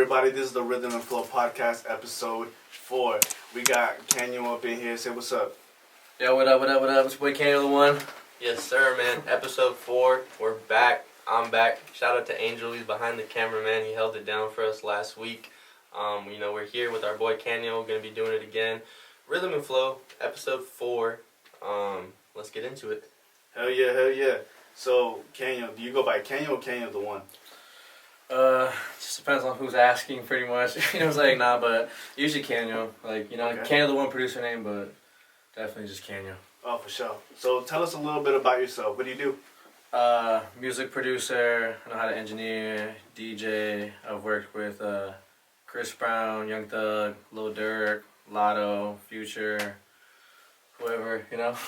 everybody? This is the Rhythm and Flow Podcast, episode 4. We got Kaniel up in here. Say what's up. Yo, what up? It's your boy Kaniel The One. Yes, sir, man. Episode 4. We're back. I'm back. Shout out to Angel. He's behind the camera, man. He held it down for us last week. We're here with our boy Kaniel. We're going to be doing it again. Rhythm and Flow, episode 4. Let's get into it. Hell yeah. So, Kaniel, do you go by Kaniel or Kaniel The One? Just depends on who's asking, pretty much. You know what I'm saying? Nah, but usually Kaniel. Okay. Kaniel The One producer name, but definitely just Kaniel. Oh, for sure. So, tell us a little bit about yourself. What do you do? Music producer. I know how to engineer, DJ. I've worked with Chris Brown, Young Thug, Lil Durk, Lotto, Future, whoever,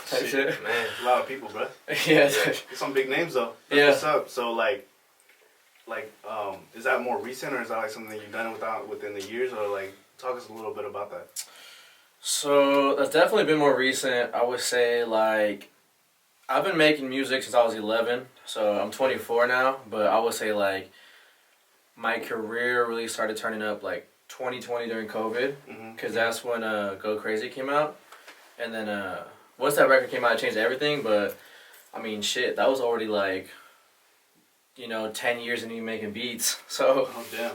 type shit. Man, a lot of people, bro. Yeah. Some big names, though. What's up? So, is that more recent, or is that like something you've done within the years, or talk us a little bit about that? So that's definitely been more recent. I would say I've been making music since I was 11, so I'm 24 now. But I would say my career really started turning up 2020 during COVID, because that's when Go Crazy came out, and then once that record came out, it changed everything. But I mean, shit, that was already 10 years into me making beats. So. Oh damn.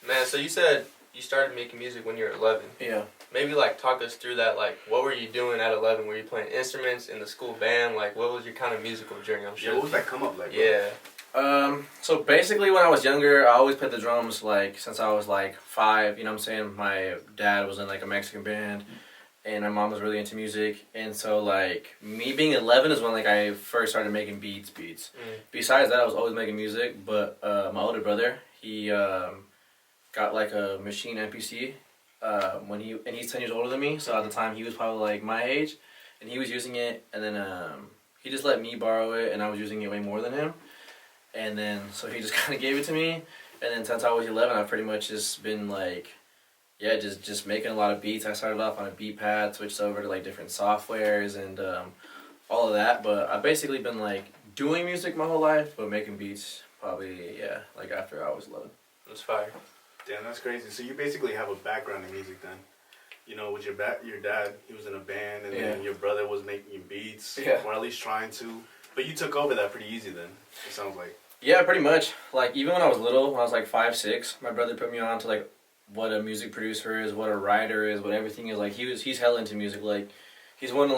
Man, so you said you started making music when you were 11. Yeah. Maybe talk us through that. What were you doing at 11? Were you playing instruments in the school band? What was your kind of musical journey? I'm sure. Yeah, what was that come up like? Yeah. So basically when I was younger, I always played the drums since I was 5, you know what I'm saying? My dad was in a Mexican band, and my mom was really into music, and so me being 11 is when I first started making beats. Besides that, I was always making music, but my older brother, he got a machine MPC and he's 10 years older than me, so at the time he was probably my age, and he was using it, and then he just let me borrow it, and I was using it way more than him. And then, so he just kind of gave it to me. And then since I was 11, I've pretty much just been just making a lot of beats. I started off on a beat pad, switched over to different softwares and all of that. But I've basically been doing music my whole life, but making beats probably, after I was 11. That's fire. Damn, that's crazy. So you basically have a background in music then. With your dad, he was in a band, and then your brother was making beats, or at least trying to. But you took over that pretty easy then, it sounds like. Yeah, pretty much. Even when I was little, when I was 5, 6, my brother put me on to what a music producer is, what a writer is, what everything is. He's hella into music. He's one of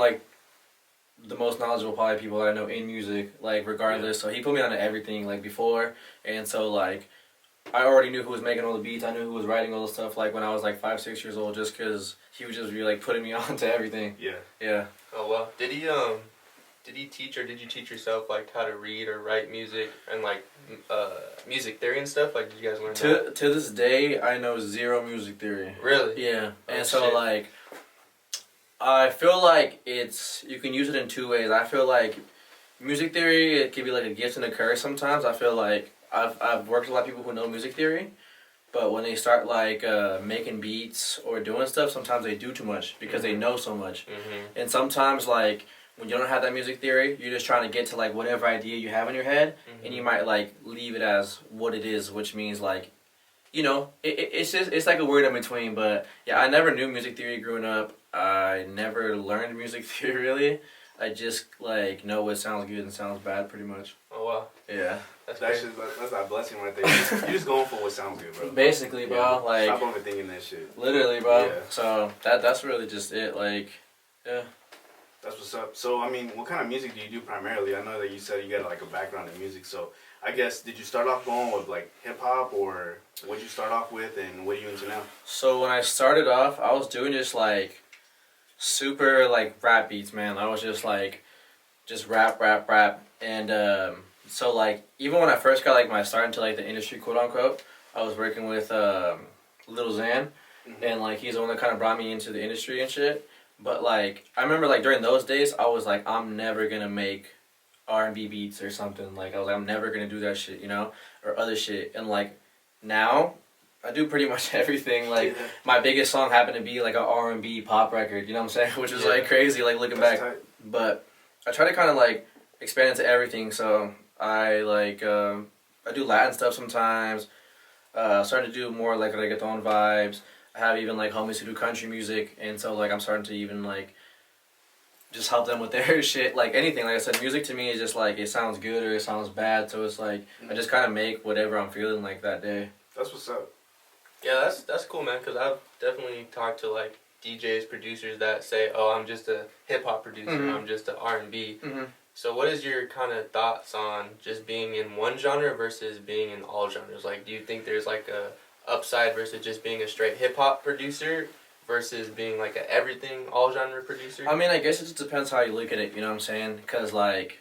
the most knowledgeable probably people that I know in music, regardless. So he put me on to everything before, and so I already knew who was making all the beats. I knew who was writing all the stuff when I was 5, 6 years old, just because he was just really putting me on to everything. Yeah. Oh well. Did he teach, or did you teach yourself how to read or write music and music theory and stuff? Did you guys learn that? To this day, I know zero music theory. Really? Yeah. Oh, and so I feel you can use it in 2 ways. I feel music theory, it can be a gift and a curse sometimes. I feel I've worked with a lot of people who know music theory, but when they start making beats or doing stuff, sometimes they do too much because they know so much. Mm-hmm. And sometimes when you don't have that music theory, you're just trying to get to whatever idea you have in your head, and you might leave it as what it is, which means it's a word in between. But yeah, I never knew music theory growing up. I never learned music theory really. I just know what sounds good and sounds bad, pretty much. Oh wow. Yeah. That's that blessing right there. You're just going for what sounds good, bro. Basically, bro. Stop overthinking that shit. Literally, bro. Yeah. So that's really just it. Yeah. That's what's up. So, what kind of music do you do primarily? I know that you said you got a background in music, so I guess, did you start off going with hip-hop, or what did you start off with, and what are you into now? So when I started off, I was doing just super rap beats, man. I was just just rap, and so even when I first got my start into the industry, quote unquote, I was working with Lil Xan, and he's the one that kind of brought me into the industry and shit. But I remember during those days, I was I'm never gonna make R&B beats or something. I was I'm never gonna do that shit, or other shit. And now, I do pretty much everything. My biggest song happened to be an R&B pop record, you know what I'm saying? Which is crazy, looking back. Tight. But I try to kind of expand into everything. So I do Latin stuff sometimes. starting to do more like reggaeton vibes. I have even like homies who do country music, and so like I'm starting to even like just help them with their shit. Like anything, like I said, music to me is just like it sounds good or it sounds bad. So it's like I just kind of make whatever I'm feeling like that day. That's what's up. Yeah, that's cool, man. Cause I've definitely talked to like DJs, producers that say, "Oh, I'm just a hip hop producer. I'm just a R&B." So, what is your kind of thoughts on just being in one genre versus being in all genres? Like, do you think there's like a upside versus just being a straight hip hop producer versus being like a everything all genre producer? I mean, I guess it just depends how you look at it. You know what I'm saying? Because like,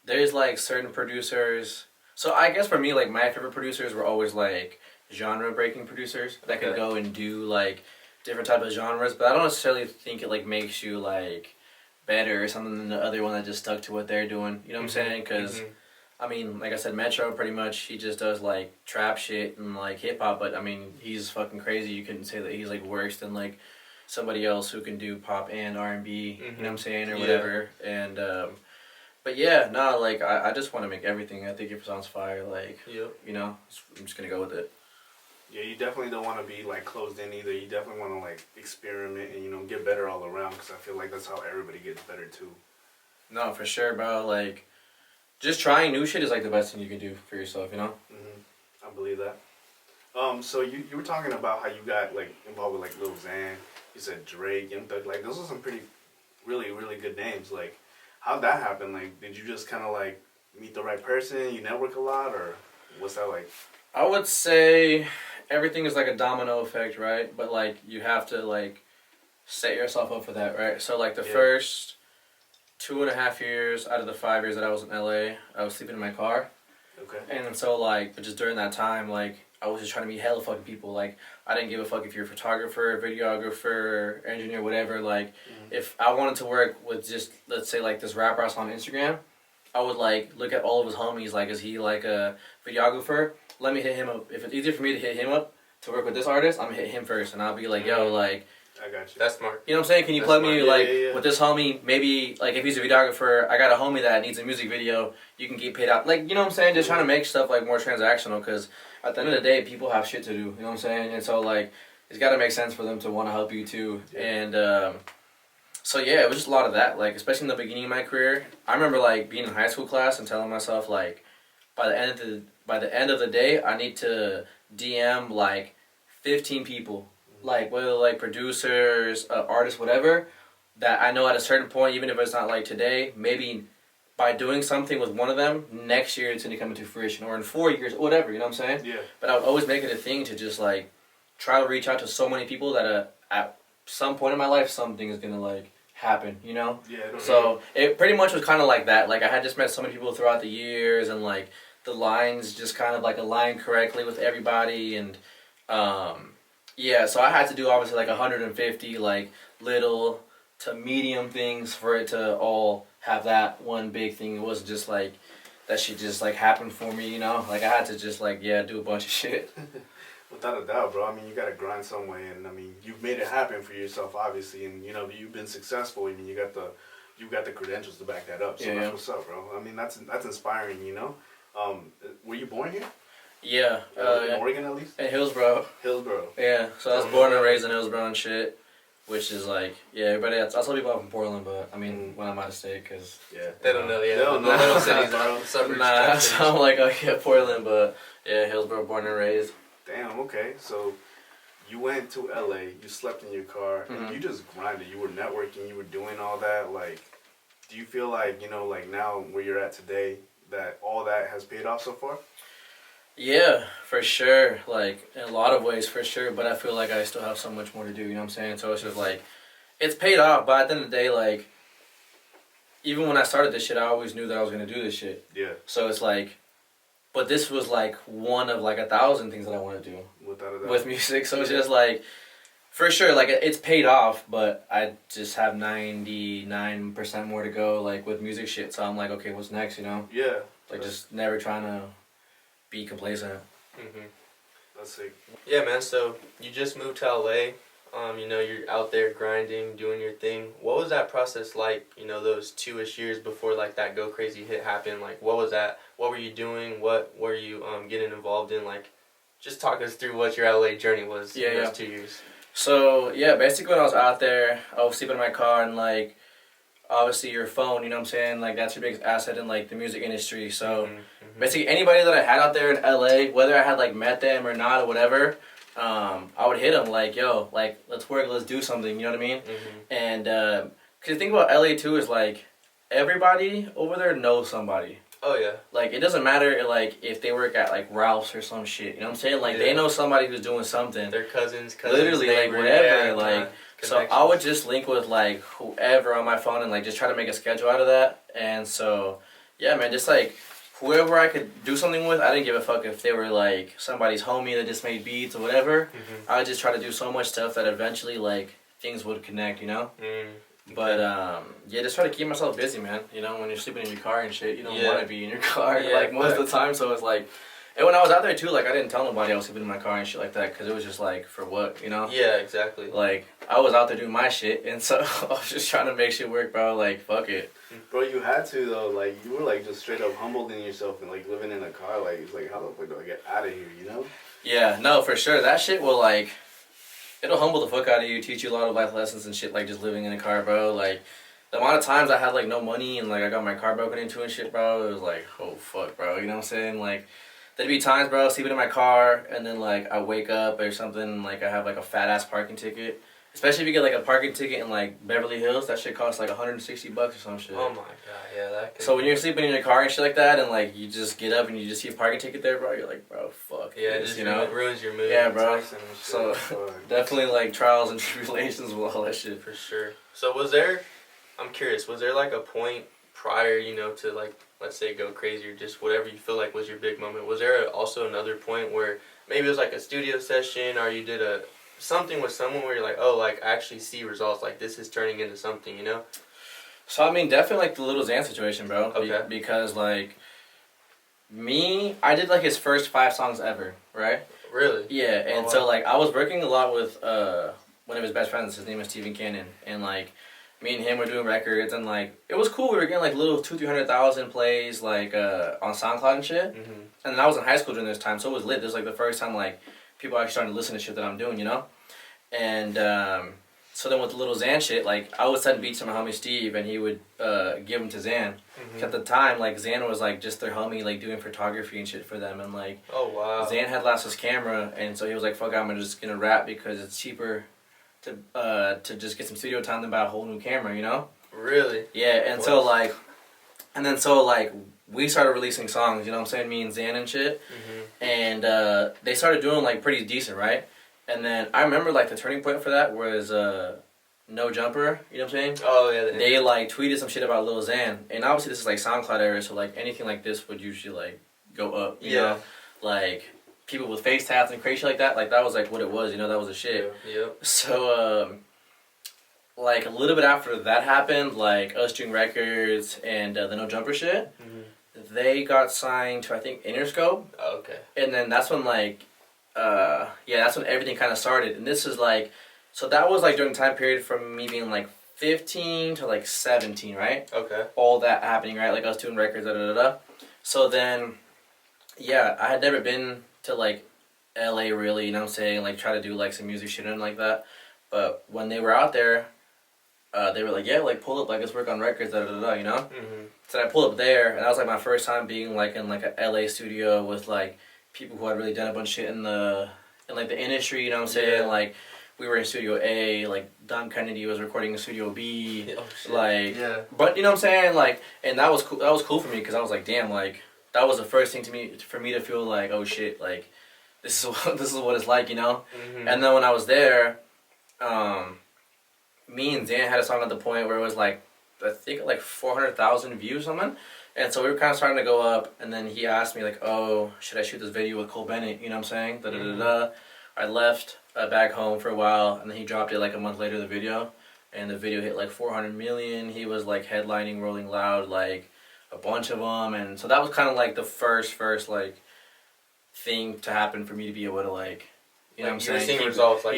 there's like certain producers. So I guess for me, like my favorite producers were always like genre breaking producers that could go and do like different type of genres. But I don't necessarily think it like makes you like better or something than the other one that just stuck to what they're doing. You know what I'm saying? Because I mean, like I said, Metro pretty much he just does like trap shit and like hip hop. But I mean, he's fucking crazy. You couldn't say that he's like worse than like somebody else who can do pop and R&B. You know what I'm saying, or whatever. And but yeah, no, like I just want to make everything. I think it sounds fire. Like you know, I'm just gonna go with it. Yeah, you definitely don't want to be like closed in either. You definitely want to like experiment and, you know, get better all around, because I feel like that's how everybody gets better too. No, for sure, bro. Like, just trying new shit is like the best thing you can do for yourself, you know? I believe that. So you were talking about how you got like involved with like Lil Xan. You said Drake, Young Thug. Like, those are some pretty, really, really good names. Like, how'd that happen? Like, did you just kind of like meet the right person? You network a lot, or what's that like? I would say everything is like a domino effect, right? But like you have to like set yourself up for that, right? So like the first 2.5 years out of the 5 years that I was in LA, I was sleeping in my car. Okay. And so like, but just during that time, like I was just trying to meet hella fucking people. Like I didn't give a fuck if you're a photographer, videographer, engineer, whatever. Like if I wanted to work with just, let's say like this rapper I saw on Instagram, I would like look at all of his homies. Like, is he like a videographer? Let me hit him up. If it's easier for me to hit him up to work with this artist, I'm gonna hit him first, and I'll be like, yo, like, I got you. That's smart. You know what I'm saying? Can you plug me with this homie? Maybe like if he's a videographer, I got a homie that needs a music video. You can get paid out. Like, you know what I'm saying? Just trying to make stuff like more transactional, because at the end of the day, people have shit to do. You know what I'm saying? And so like, it's got to make sense for them to want to help you too. And so yeah, it was just a lot of that. Like, especially in the beginning of my career, I remember like being in high school class and telling myself like, by the end of the day, I need to DM like 15 people, like whether like producers, artists, whatever, that I know at a certain point, even if it's not like today, maybe by doing something with one of them, next year it's going to come into fruition, or in 4 years, whatever, you know what I'm saying? Yeah. But I would always make it a thing to just like try to reach out to so many people that at some point in my life, something is going to like happen, you know? Yeah. So it pretty much was kind of like that. Like I had just met so many people throughout the years, and like the lines just kind of like aligned correctly with everybody, and yeah, so I had to do obviously like 150 like little to medium things for it to all have that one big thing. It wasn't just like that shit just like happened for me, you know? Like I had to just like do a bunch of shit. Without a doubt, bro. I mean, you gotta grind some way, and I mean, you've made it happen for yourself, obviously, and you know, you've been successful. I mean, you got the credentials to back that up. So that's what's up, bro. I mean, that's inspiring, you know. Were you born here? Yeah. In Oregon, at least? In Hillsboro. Hillsboro. Yeah, so I was born and raised in Hillsboro and shit, which is like, everybody, I tell people I'm from Portland, but I mean, when I'm out of state, because... Yeah. They don't know, They don't know. Little cities, suburbs. Nah, so I'm like, okay, Portland, but yeah, Hillsboro, born and raised. Damn, okay. So you went to LA, you slept in your car, and you just grinded. You were networking, you were doing all that. Like, do you feel like, you know, like now where you're at today, that all that has paid off so far? Yeah, for sure. Like, in a lot of ways, for sure. But I feel like I still have so much more to do, you know what I'm saying? So it's just like, it's paid off. But at the end of the day, like, even when I started this shit, I always knew that I was going to do this shit. Yeah. So it's like, but this was like one of like 1,000 things that I want to do with music. So it's just like, for sure, like it's paid off, but I just have 99% more to go, like with music shit. So I'm like, okay, what's next, you know? Yeah. Like just never trying to be complacent. That's sick. Yeah, man. So you just moved to LA. You know, you're out there grinding, doing your thing. What was that process like, you know, those 2-ish years before, like, that Go Crazy hit happened? Like, what was that? What were you doing? What were you getting involved in? Like, just talk us through what your LA journey was in those 2 years. So, yeah, basically when I was out there, I was sleeping in my car and, like, obviously your phone, you know what I'm saying? Like, that's your biggest asset in, like, the music industry. So, basically anybody that I had out there in LA, whether I had, like, met them or not or whatever, I would hit them, like, yo, like, let's work, let's do something, you know what I mean? And, because the thing about LA, too, is, like, everybody over there knows somebody. Oh, yeah. Like, it doesn't matter, like, if they work at, like, Ralph's or some shit, you know what I'm saying? Like, they know somebody who's doing something. Their cousins, literally, neighbor, like, whatever, like, so I would just link with, like, whoever on my phone and, like, just try to make a schedule out of that. And so, yeah, man, just, like, whoever I could do something with, I didn't give a fuck if they were, like, somebody's homie that just made beats or whatever. I would just try to do so much stuff that eventually, like, things would connect, you know? But, yeah, just try to keep myself busy, man. You know, when you're sleeping in your car and shit, you don't want to be in your car, like, most of the time. So it's like, and when I was out there, too, like, I didn't tell nobody I was sleeping in my car and shit like that, because it was just, like, for what, you know? Yeah, exactly. Like, I was out there doing my shit, and so I was just trying to make shit work, bro. Like, fuck it. Bro, you had to, though. Like, you were, like, just straight up humbled in yourself and, like, living in a car. Like, it's like, how the fuck do I get out of here, you know? Yeah, no, for sure. That shit will, like, it'll humble the fuck out of you, teach you a lot of life lessons and shit, like, just living in a car, bro. Like, the amount of times I had, like, no money and, like, I got my car broken into and shit, bro, it was like, oh, fuck, bro, you know what I'm saying? Like, there'd be times, bro, sleeping in my car, and then, like, I wake up or something, and, like, I have, like, a fat-ass parking ticket. Especially if you get, like, a parking ticket in, like, Beverly Hills, that shit costs, like, $160 or some shit. Oh, my God, yeah, that could... So when you're sleeping in your car and shit like that, and, like, you just get up and you just see a parking ticket there, bro, you're like, bro, fuck yeah, this, just, you know? It ruins your mood. Yeah, bro. So, definitely, like, trials and tribulations with all that shit. For sure. So was there, I'm curious, was there, like, a point prior, you know, to, like, let's say go crazy or just whatever you feel like was your big moment? Was there also another point where maybe it was, like, a studio session or you did something with someone where you're like, oh, like, I actually see results, like, this is turning into something, you know? So, I mean, definitely, like, the Little Xan situation, bro. Okay. Because, like, I did, like, his first 5 songs ever, right? Really? Yeah, and so, like, I was working a lot with one of his best friends. His name is Steven Cannon. And, like, me and him were doing records, and, like, it was cool. We were getting, like, little 200,000-300,000 plays, like, on SoundCloud and shit. And then I was in high school during this time, so it was lit. This was, like, the first time, like, people actually starting to listen to shit that I'm doing, you know? And so then with the Little Xan shit, like, I would send beats to my homie Steve, and he would give them to Xan. At the time, like, Xan was, like, just their homie, like, doing photography and shit for them. And, like, oh, wow. Xan had lost his camera, and so he was like, fuck, I'm just gonna rap because it's cheaper to just get some studio time than buy a whole new camera, you know? Really? Yeah, and so, like, we started releasing songs, you know what I'm saying, me and Xan and shit, and they started doing, like, pretty decent, right? And then I remember, like, the turning point for that was No Jumper, you know what I'm saying? Oh, yeah. They, like, tweeted some shit about Lil Xan, and obviously this is, like, SoundCloud era, so, like, anything like this would usually, like, go up, you know? Like, people with face tats and crazy shit like that was, like, what it was, you know? That was the shit. Yep. So, like, a little bit after that happened, like, us doing records and the No Jumper shit, they got signed to, I think, Interscope. Oh, okay. And then that's when, like, that's when everything kind of started. And this is, like, so that was, like, during the time period from me being, like, 15 to, like, 17, right? Okay. All that happening, right? Like, us doing records, da-da-da-da. So then, yeah, I had never been to, like, LA really, you know what I'm saying? Like, try to do, like, some music shit and like that. But when they were out there, they were like, yeah, like, pull up, like, let's work on records, da-da-da-da, you know? So I pulled up there, and that was, like, my first time being, like, in, like, a LA studio with, like, people who had really done a bunch of shit in like, the industry, you know what I'm saying? Like, we were in Studio A, like, Dom Kennedy was recording in Studio B, like, but, you know what I'm saying? Like, and that was cool for me, because I was like, damn, like, that was the first thing for me to feel like, oh shit, like, this is what it's like, you know? And then when I was there, me and Xan had a song at the point where it was like, I think like 400,000 views or something. And so we were kind of starting to go up, and then he asked me like, oh, should I shoot this video with Cole Bennett, you know what I'm saying? Da-da-da-da. I left back home for a while, and then he dropped it like a month later, the video. And the video hit like 400 million. He was like headlining Rolling Loud, like a bunch of them. And so that was kind of like the first like thing to happen for me to be able to like, you know what I'm saying? You're seeing results like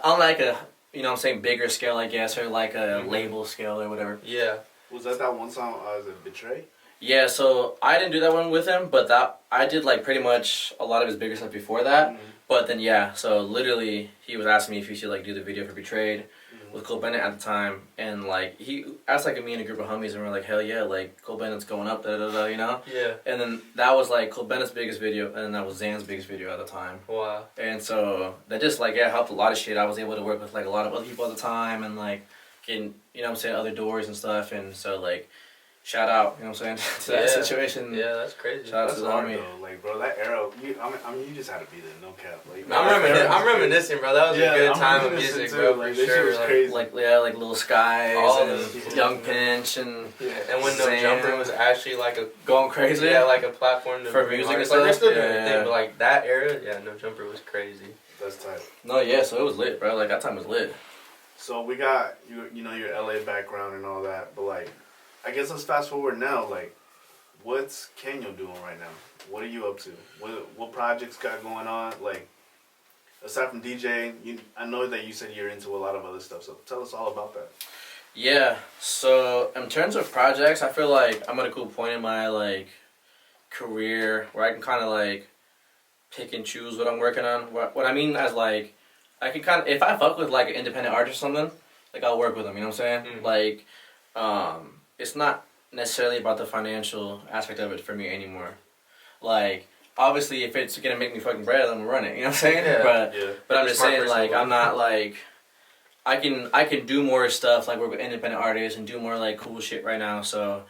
on like a, you know what I'm saying, bigger scale, I guess, or like a label scale or whatever. Yeah. Was that one song, is it Betray? Yeah, so I didn't do that one with him, but that I did like pretty much a lot of his bigger stuff before that. Mm-hmm. But then yeah, so literally he was asking me if he should like do the video for Betrayed with Cole Bennett at the time, and like he asked like me and a group of homies, and we're like, hell yeah, like Cole Bennett's going up, da da da, you know? Yeah. And then that was like Cole Bennett's biggest video, and then that was Zan's biggest video at the time. Wow. And so that just like helped a lot of shit. I was able to work with like a lot of other people at the time, and like getting, you know what I'm saying, other doors and stuff, and so like shout out, you know what I'm saying, to that situation. Yeah, that's crazy. Shout out to the homie. Like, bro, that era, I mean, you just had to be there, no cap. Like, I'm reminiscing, bro. That was a good time of music, bro, for sure. Was crazy. Like Little Skies and Young Pinch and when No Jumper was actually like a going crazy. Yeah, like a platform for music and stuff. Like, they're still doing their thing, but like that era, No Jumper was crazy. That's tight. No, yeah, so it was lit, bro. Like that time was lit. So we got you know your LA background and all that, but like, I guess let's fast forward now. Like, what's Kaniel doing right now? What are you up to? What projects got going on? Like, aside from DJing, I know that you said you're into a lot of other stuff. So tell us all about that. Yeah. So in terms of projects, I feel like I'm at a cool point in my like career where I can kind of like pick and choose what I'm working on. What I mean as like, I can kind of, if I fuck with like an independent artist or something, like I'll work with them. You know what I'm saying? Like, it's not necessarily about the financial aspect of it for me anymore. Like, obviously, if it's gonna make me fucking bread, I'm gonna run it. You know what I'm saying? Yeah. But I'm just saying, like, I'm not like, I can do more stuff, like work with independent artists and do more like cool shit right now. So,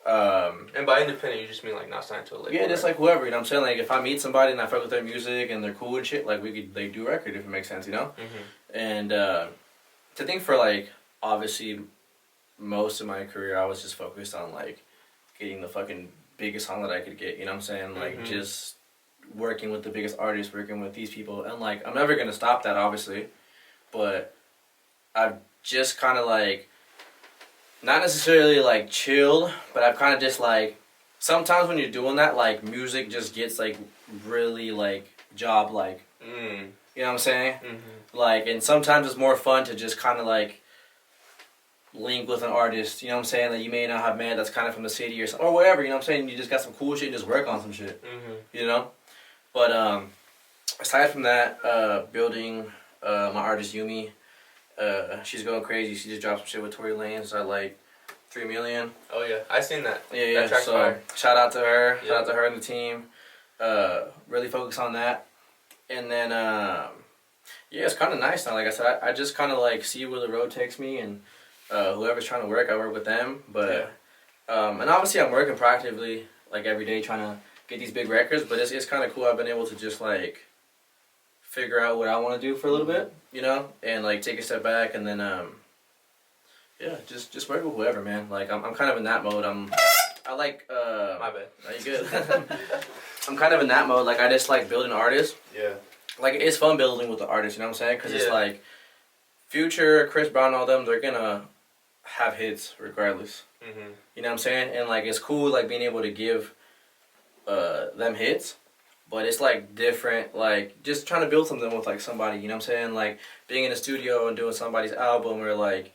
and by independent, you just mean like not signed to a label. Yeah, just like whoever. You know what I'm saying? Like, if I meet somebody and I fuck with their music and they're cool and shit, like we could like do a record if it makes sense, you know? And to think for like obviously most of my career, I was just focused on like getting the fucking biggest song that I could get. You know what I'm saying? Like just working with the biggest artists, working with these people, and like I'm never gonna stop that, obviously, but I've just kind of like not necessarily like chilled, but I've kind of just like sometimes when you're doing that, like music just gets like really like job like. You know what I'm saying? Like, and sometimes it's more fun to just kind of like link with an artist, you know what I'm saying, that you may not have met that's kind of from the city or whatever, you know what I'm saying, you just got some cool shit and just work on some shit, you know? But aside from that, building my artist Yumi, she's going crazy. She just dropped some shit with Tory Lanez at like 3 million. Oh yeah, I seen that. Yeah, that so fire. Shout out to her, shout out to her and the team. Really focus on that. And then, yeah, it's kind of nice now. Like I said, I just kind of like see where the road takes me, and whoever's trying to work, I work with them. But and obviously I'm working proactively like every day trying to get these big records. But it's kind of cool. I've been able to just like figure out what I want to do for a little bit, you know, and like take a step back, and then yeah, just work with whoever, man. Like I'm kind of in that mode. I like my bad. Are you good? I'm kind of in that mode. Like I just like building artists. Yeah. Like it's fun building with the artists. You know what I'm saying? Because it's like Future, Chris Brown, all them. They're gonna have hits regardless. You know what I'm saying? And like it's cool like being able to give them hits, but it's like different. Like just trying to build something with like somebody. You know what I'm saying? Like being in the studio and doing somebody's album or like,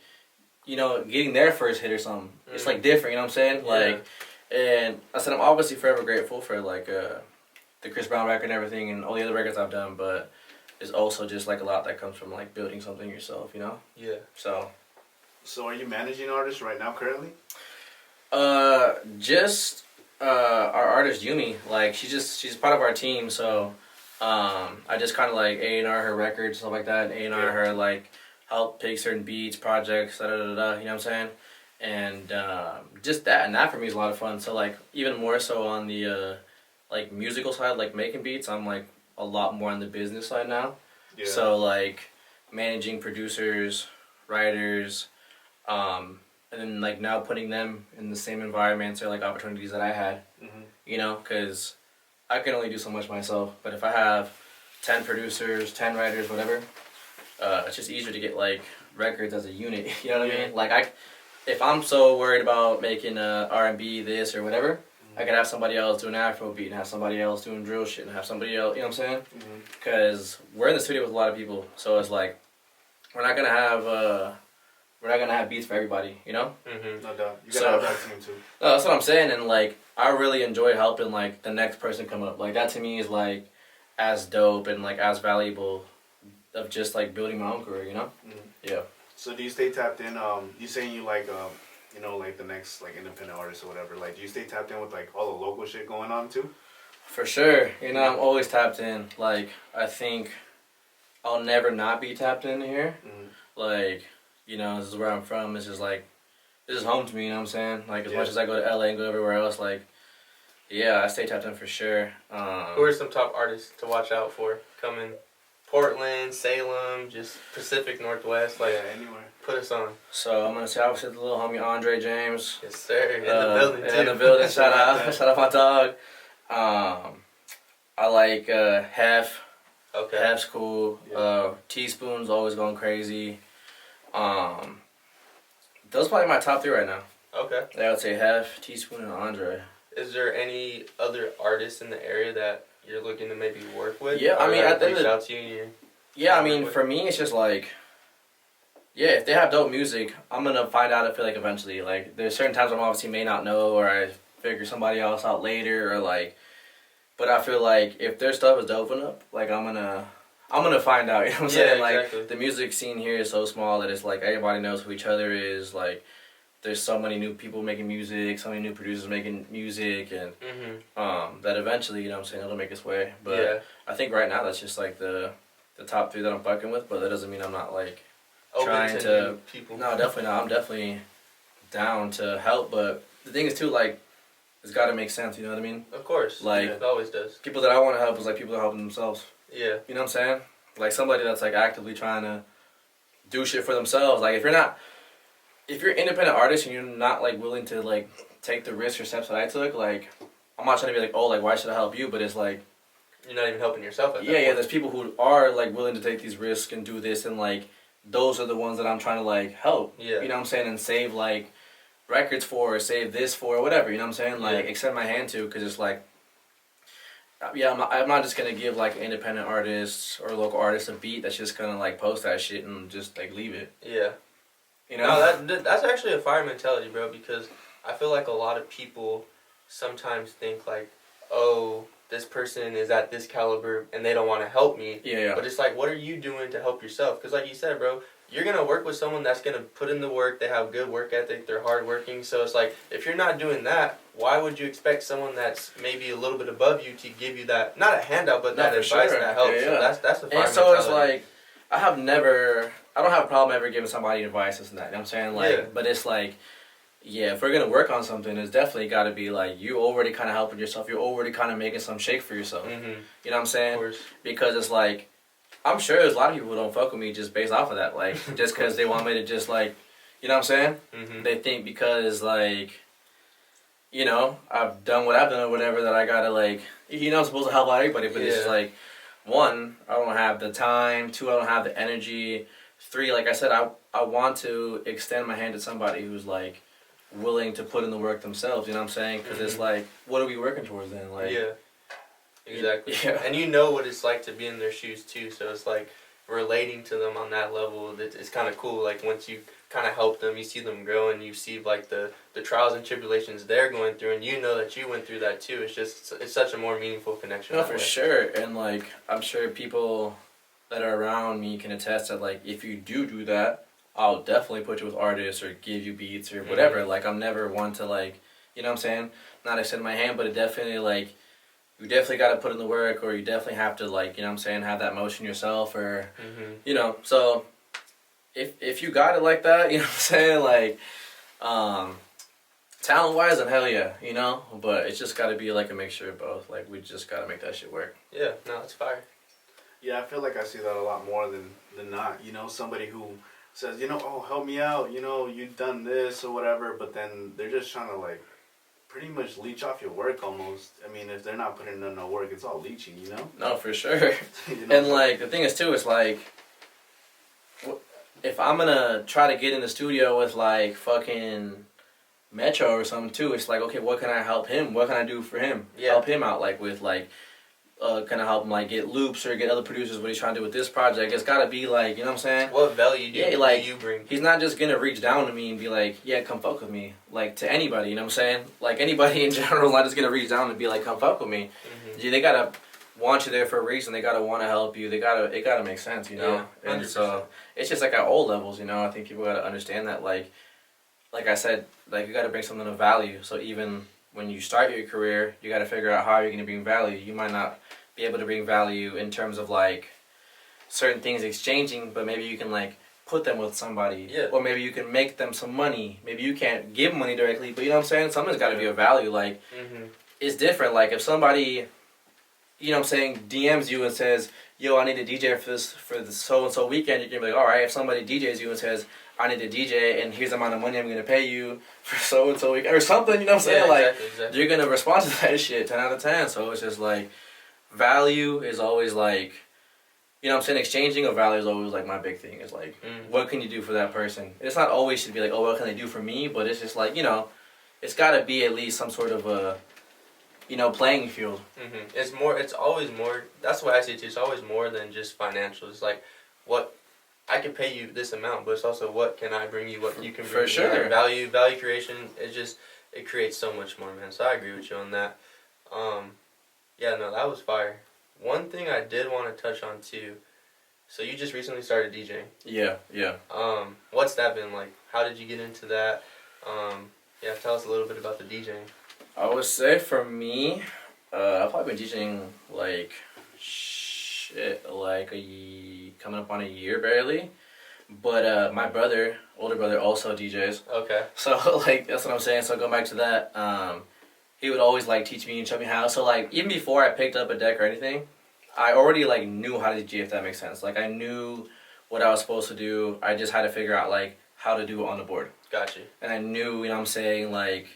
you know, getting their first hit or something. It's like different. You know what I'm saying? Like. And I said I'm obviously forever grateful for like the Chris Brown record and everything and all the other records I've done, but it's also just like a lot that comes from like building something yourself, you know? Yeah. So are you managing artists right now currently? Just our artist Yumi, like she's part of our team, so I just kind of like A&R her records, stuff like that, and A&R her like help pick certain beats, projects, you know what I'm saying? And just that, and that for me is a lot of fun. So like even more so on the like musical side, like making beats, I'm like a lot more on the business side now. Yeah. So like managing producers, writers, and then like now putting them in the same environments or like opportunities that I had. You know, because I can only do so much myself. But if I have 10 producers, 10 writers, whatever, it's just easier to get like records as a unit. You know what I mean? Like if I'm so worried about making R&B this or whatever, I could have somebody else doing Afro beat and have somebody else doing drill shit and have somebody else, you know what I'm saying? Because we're in the studio with a lot of people, so it's like we're not gonna have we're not gonna have beats for everybody, you know. No doubt. You gotta have that team too. No, that's what I'm saying, and like I really enjoy helping like the next person come up. Like that to me is like as dope and like as valuable of just like building my own career, you know. Yeah. So do you stay tapped in? You saying you like you know, like the next like independent artist or whatever. Like, do you stay tapped in with like all the local shit going on too? For sure. You know, I'm always tapped in. Like, I think I'll never not be tapped in here. Like, you know, this is where I'm from. It's just like, this is home to me, you know what I'm saying? Like, as much as I go to LA and go everywhere else, like, yeah, I stay tapped in for sure. Who are some top artists to watch out for coming? Portland, Salem, just Pacific Northwest, like anywhere. Put us on. So I'm gonna say obviously the little homie Andre James. Yes, sir. In the building too. In the building. Shout out my dog. I like Hef. Okay. Hef's cool. Yeah. Teaspoon's always going crazy. Those are probably my top 3 right now. Okay. I would say Hef, Teaspoon, and Andre. Is there any other artists in the area that you're looking to maybe work with? Yeah, I mean, I think yeah, I mean, for me, it's just like, yeah, if they have dope music, I'm gonna find out. I feel like eventually, like, there's certain times I'm obviously may not know, or I figure somebody else out later, or like, but I feel like if their stuff is dope enough, like I'm gonna find out. You know what I'm saying? Exactly. Like the music scene here is so small that it's like everybody knows who each other is. Like, there's so many new people making music, so many new producers making music, and that eventually, you know what I'm saying, it'll make its way. But I think right now that's just like the top 3 that I'm fucking with, but that doesn't mean I'm not like trying to people. No, definitely not. I'm definitely down to help, but the thing is too, like, it's got to make sense, you know what I mean? Of course. Like, it always does. People that I want to help is like people that are helping themselves. Yeah. You know what I'm saying? Like somebody that's like actively trying to do shit for themselves. Like if you're an independent artist and you're not like willing to like take the risks or steps that I took, like I'm not trying to be like, oh, like why should I help you? But it's like you're not even helping yourself at that point. There's people who are like willing to take these risks and do this, and like those are the ones that I'm trying to like help. Yeah. You know what I'm saying? And save like records for, or save this for, or whatever. You know what I'm saying? Like extend my hand to, because it's like, I'm not just gonna give like independent artists or local artists a beat that's just gonna like post that shit and just like leave it. Yeah. You know? No, that's actually a fire mentality, bro, because I feel like a lot of people sometimes think like, oh, this person is at this caliber and they don't want to help me. Yeah. But it's like, what are you doing to help yourself? Because like you said, bro, you're going to work with someone that's going to put in the work, they have good work ethic, they're hardworking. So it's like, if you're not doing that, why would you expect someone that's maybe a little bit above you to give you that, not a handout, but that advice that helps? Yeah. So that's the fire mentality. So it's like, I don't have a problem ever giving somebody advice and that, you know what I'm saying? Like, but it's like, yeah, if we're going to work on something, it's definitely got to be like, you already kind of helping yourself, you're already kind of making some shake for yourself. Mm-hmm. You know what I'm saying? Of course. Because it's like, I'm sure there's a lot of people who don't fuck with me just based off of that, like, just because they want me to just like, you know what I'm saying? Mm-hmm. They think because like, you know, I've done what I've done or whatever, that I got to like, you know, I'm supposed to help out everybody, but it's just like, 1, I don't have the time. 2, I don't have the energy. 3, like I said, I want to extend my hand to somebody who's like willing to put in the work themselves. You know what I'm saying? Because it's like, what are we working towards then? Like, yeah, exactly. Yeah. And you know what it's like to be in their shoes too. So it's like relating to them on that level. It's kind of cool. Like once you kind of help them, you see them grow, and you see like the trials and tribulations they're going through, and you know that you went through that too. It's such a more meaningful connection. No, for sure. And like I'm sure people that are around me can attest that like if you do that, I'll definitely put you with artists or give you beats or whatever. Mm-hmm. Like I'm never one to like, you know what I'm saying, not extend my hand, but it definitely like, you definitely got to put in the work, or you definitely have to like, you know what I'm saying, have that motion yourself, or you know. So if you got it like that, you know what I'm saying, like talent wise, then hell yeah, you know. But it's just got to be like a mixture of both. Like we just got to make that shit work. Yeah, no, it's fire. Yeah, I feel like I see that a lot more than not. You know, somebody who says, you know, oh, help me out, you know, you've done this or whatever, but then they're just trying to like pretty much leech off your work almost. I mean, if they're not putting in no work, it's all leeching, you know? No, for sure. You know? And like the thing is too, it's like, if I'm gonna try to get in the studio with like fucking Metro or something too, it's like, okay, what can I help him? What can I do for him? Yeah. Help him out, like with like kind of help him like get loops or get other producers what he's trying to do with this project. It's gotta be like, you know what I'm saying? What value do you bring? He's not just gonna reach down to me and be like, yeah, come fuck with me. Like to anybody, you know what I'm saying? Like anybody in general, not just gonna reach down and be like, come fuck with me. Mm-hmm. They gotta want you there for a reason. They gotta want to help you. It gotta make sense, you know. Yeah, and so it's just like at all levels, you know. I think people gotta understand that, like I said, like you gotta bring something of value. So even when you start your career, you gotta figure out how you're gonna bring value. You might not be able to bring value in terms of like certain things exchanging, but maybe you can like put them with somebody, or maybe you can make them some money. Maybe you can't give money directly, but you know what I'm saying? Something's got to be of value. Like it's different. Like if somebody, you know what I'm saying, DMs you and says, yo, I need a DJ for this so and so weekend, you can be like, all right. If somebody DJs you and says, I need a DJ and here's the amount of money I'm gonna pay you for so and so weekend or something, you know what I'm saying? Exactly. You're gonna respond to that shit 10 out of 10. So it's just like value is always like, you know what I'm saying, exchanging of value is always like my big thing. Is like, what can you do for that person? It's not always should be like, oh, what can they do for me? But it's just like, you know, it's got to be at least some sort of a, you know, playing field. It's always more, that's what I say too, it's always more than just financial. It's like, what, I can pay you this amount, but it's also what can I bring you, what you can bring for me. Sure. Like value creation, it creates so much more, man. So I agree with you on that. Yeah, no, that was fire. One thing I did want to touch on too. So you just recently started DJing. Yeah. What's that been like? How did you get into that? Yeah, tell us a little bit about the DJing. I would say for me, I've probably been DJing like coming up on a year barely. But my older brother, also DJs. Okay. So like that's what I'm saying. So going back to that, he would always like teach me and show me how. So like even before I picked up a deck or anything, I already like knew how to DJ, if that makes sense. Like I knew what I was supposed to do. I just had to figure out like how to do it on the board. Gotcha. And I knew, you know what I'm saying, like,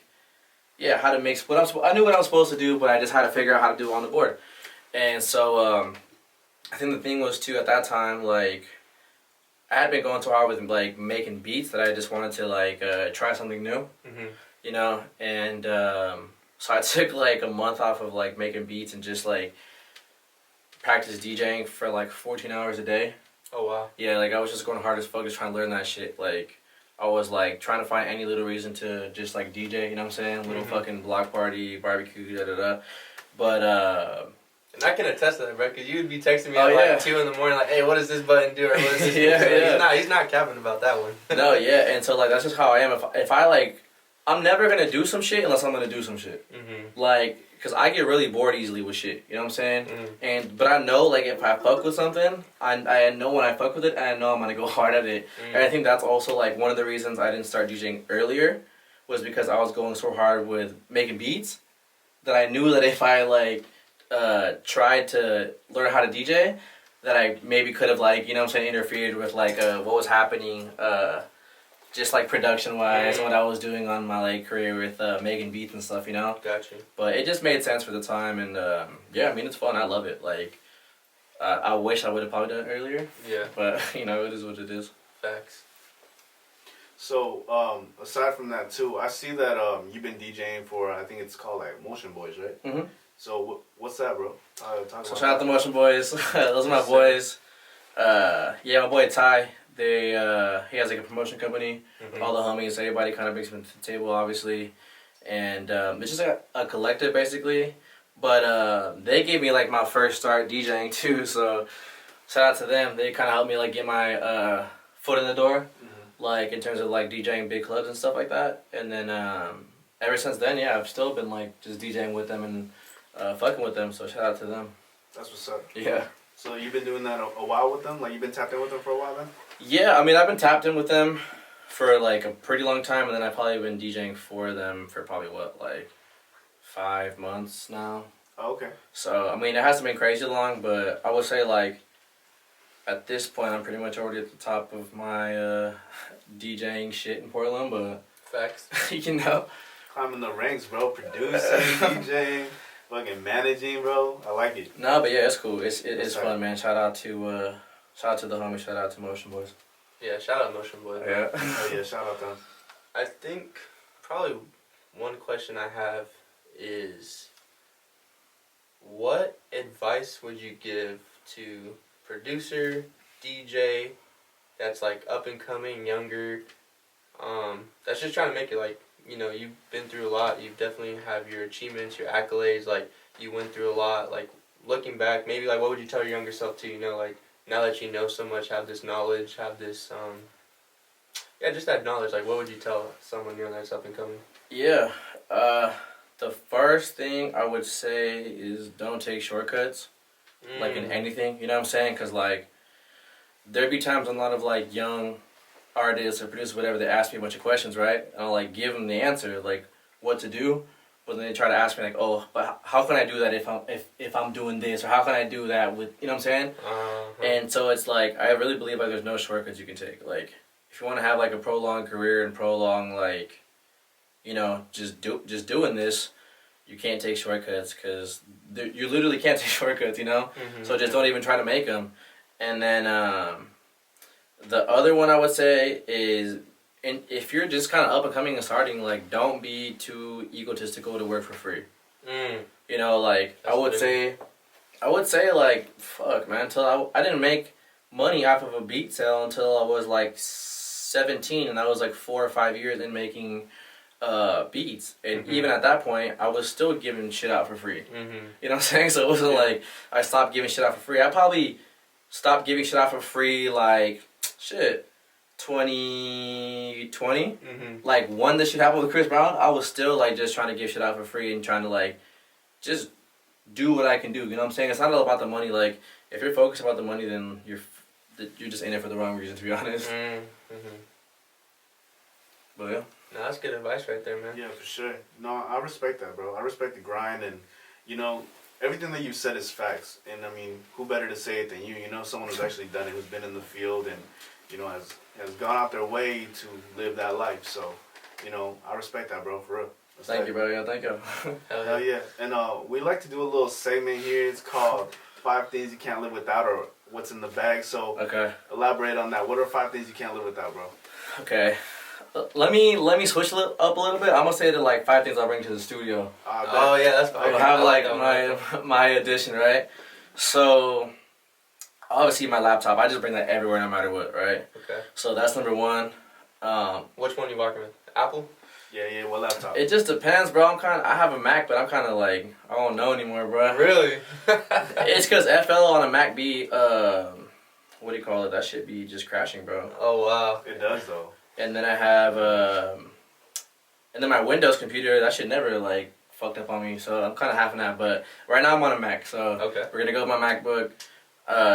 yeah, how to mix I knew what I was supposed to do, but I just had to figure out how to do it on the board. And so I think the thing was too at that time, like I had been going too hard with like making beats that I just wanted to like try something new. You know, and so I took like a month off of like making beats and just like practice DJing for like 14 hours a day. Oh wow. Yeah, like I was just going hard as fuck just trying to learn that shit. Like I was like trying to find any little reason to just like DJ, you know what I'm saying? Little fucking block party, barbecue, da. But and I can attest to that, bro, because you would be texting me at like 2 in the morning like, hey, what does this button do or what does this do? He's not capping about that one. No, yeah, and so like that's just how I am. If I like, I'm never gonna do some shit unless I'm gonna do some shit. Like, cause I get really bored easily with shit. You know what I'm saying? But I know like if I fuck with something, I know when I fuck with it, and I know I'm gonna go hard at it. And I think that's also like one of the reasons I didn't start DJing earlier, was because I was going so hard with making beats that I knew that if I like tried to learn how to DJ, that I maybe could have like, you know what I'm saying, interfered with like what was happening. Just like production wise and what I was doing on my like career with making beats and stuff, you know. Gotcha. But it just made sense for the time, and yeah, I mean it's fun. I love it. Like I wish I would have probably done it earlier. Yeah. But you know, it is what it is. Facts. So aside from that too, I see that you've been DJing for, I think it's called like Motion Boys, right? So what's that, bro? So shout out to Motion Boys. Those are my boys. Yeah, my boy Ty. He has like a promotion company. All the homies, everybody kind of brings him to the table, obviously, and it's just like a collective basically. But they gave me like my first start DJing too, so shout out to them. They kind of helped me like get my foot in the door, like in terms of like DJing big clubs and stuff like that. And then ever since then, yeah, I've still been like just DJing with them and fucking with them. So shout out to them. That's what's up. Yeah. So you've been doing that a while with them? Like you've been tapped in with them for a while then? Yeah, I mean I've been tapped in with them for like a pretty long time, and then I've probably been DJing for them for probably like 5 months now. Oh, okay. So I mean it hasn't been crazy long, but I would say like at this point I'm pretty much already at the top of my DJing shit in Portland, but facts. You know, climbing the ranks, bro. Producing, DJing. Fucking managing, bro. I like it. No, but yeah, it's cool. It's fun, man. Shout out to the homies. Shout out to Motion Boys. Yeah, shout out Motion Boys. Yeah. Oh yeah, shout out them. I think probably one question I have is, what advice would you give to producer, DJ, that's like up and coming, younger, that's just trying to make it, like, you know, you've been through a lot, you've definitely have your achievements, your accolades, like, you went through a lot, like, looking back, maybe, like, what would you tell your younger self to, you know, like, now that you know so much, have this knowledge, have this, yeah, just that knowledge, like, what would you tell someone, you know, that's up and coming? Yeah, the first thing I would say is don't take shortcuts, like in anything, you know what I'm saying? Because, like, there'd be times when a lot of, like, young artists or producers, whatever, they ask me a bunch of questions, right? And I'll, like, give them the answer, like, what to do, but then they try to ask me, like, oh, but how can I do that if I'm doing this, or how can I do that with, you know what I'm saying? And so it's, like, I really believe, like, there's no shortcuts you can take. Like, if you want to have, like, a prolonged career and prolonged, like, you know, just doing this, you can't take shortcuts, because you literally can't take shortcuts, you know? So just don't even try to make them. And then the other one I would say is, if you're just kind of up and coming and starting, like, don't be too egotistical to work for free. You know, like, I would say, like, fuck, man, until I didn't make money off of a beat sale until I was, like, 17, and that was, like, 4 or 5 years in making beats, and even at that point I was still giving shit out for free. You know what I'm saying? So it wasn't like I stopped giving shit out for free. I probably stopped giving shit out for free, like, shit, 2020. Like, when this shit happened with Chris Brown, I was still, like, just trying to give shit out for free and trying to, like, just do what I can do. You know what I'm saying? It's not all about the money. Like, if you're focused about the money, then you're just in it for the wrong reason, to be honest. But yeah. No, that's good advice right there, man. Yeah, for sure. No, I respect that, bro. I respect the grind, and, you know, everything that you said is facts. And, I mean, who better to say it than you? You know, someone who's actually done it, who's been in the field, and, you know, has gone out their way to live that life. So, you know, I respect that, bro, for real. Thank you, bro. Yeah, thank you. Hell yeah. And we like to do a little segment here. It's called 5 Things You Can't Live Without, or What's in the Bag. So, elaborate on that. What are 5 things you can't live without, bro? Okay. Let me switch up a little bit. I'm gonna say the, like, 5 things I'll bring to the studio. Oh yeah, that's fine. I'll have, like, my addition, right? So obviously my laptop, I just bring that everywhere no matter what, right? Okay. So that's number 1. Which one are you working with? Apple? Yeah, what laptop? It just depends, bro. I have a Mac, but I'm kind of like, I don't know anymore, bro. Really? It's because FL on a Mac be, what do you call it? That shit be just crashing, bro. Oh wow. It does though. And then I have, and then my Windows computer, that shit never, like, fucked up on me. So I'm kind of half and half. But right now I'm on a Mac. So we're going to go with my MacBook.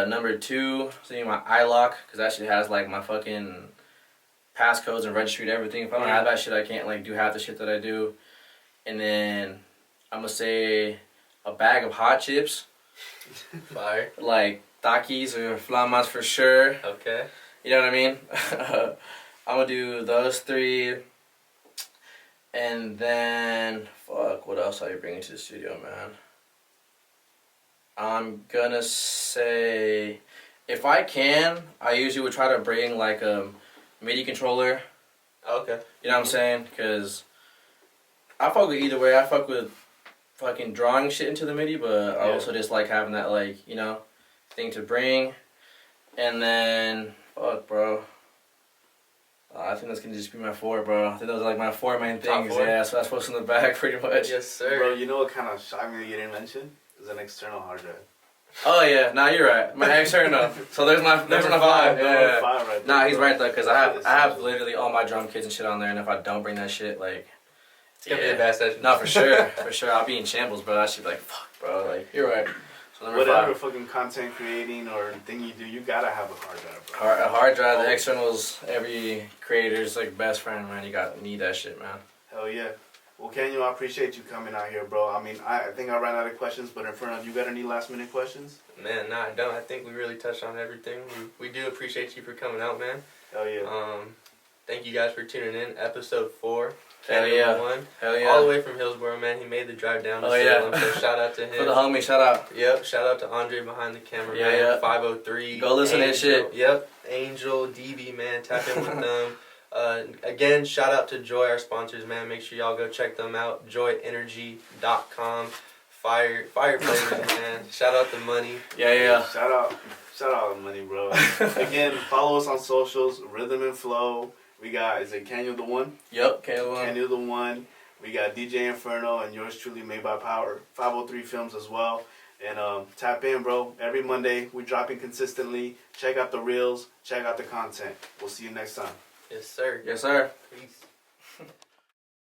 Number 2, seeing my iLock, because that shit has, like, my fucking passcodes and registry and everything. If I don't have that shit, I can't, like, do half the shit that I do. And then I'm going to say a bag of hot chips. Fire. Like Takis or Flamas for sure. Okay. You know what I mean? I'm going to do those 3. And then, fuck, what else are you bringing to the studio, man? I'm going to say, if I can, I usually would try to bring, like, a MIDI controller. Okay. You know what I'm saying? Because I fuck with either way. I fuck with fucking drawing shit into the MIDI, but I also just like having that, like, you know, thing to bring. And then, fuck, bro. I think that's going to just be my 4, bro. I think those are, like, my 4 main things. Yeah, so that's what's in the bag, pretty much. Yes, sir. Bro, you know what kind of shocked me that you didn't mention? Is an external hard drive. Oh, yeah. Nah, you're right. My external. So there's my 5. Yeah. 5 right there. Nah, he's right, though, because I have literally all my drum kits and shit on there, and if I don't bring that shit, like... It's going to be a bad session. No, for sure. For sure. I'll be in shambles, bro. I should be like, fuck, bro. Like, you're right. So whatever fucking content creating or thing you do, you gotta have a hard drive, bro. A hard drive, the externals, every creator's, like, best friend, man. You need that shit, man. Hell yeah. Well, Kaniel, I appreciate you coming out here, bro. I mean, I think I ran out of questions, but in front of you, got any last minute questions? Man, nah, I don't. I think we really touched on everything. We do appreciate you for coming out, man. Hell yeah. Thank you guys for tuning in. Episode 4. Hell yeah. The One. Hell yeah. All the way from Hillsboro, man. He made the drive down to Salem, so shout out to him. For the homie, shout out. Yep, shout out to Andre behind the camera, man. Yeah. 503. Go listen to his shit. Yep, Angel, DB, man. Tap in with them. Again, shout out to Joy, our sponsors, man. Make sure y'all go check them out. joyenergy.com. fire flavors, man. Shout out to Money. Yeah. Shout out to Money, bro. Again, follow us on socials, Rhythm and Flow. We got, is it Kaniel The One? Yep, Kaniel The One. Kaniel The One. We got DJ Inferno and yours truly, Made by Power. 503 Films as well. And tap in, bro. Every Monday, we dropping consistently. Check out the reels. Check out the content. We'll see you next time. Yes, sir. Yes, sir. Peace.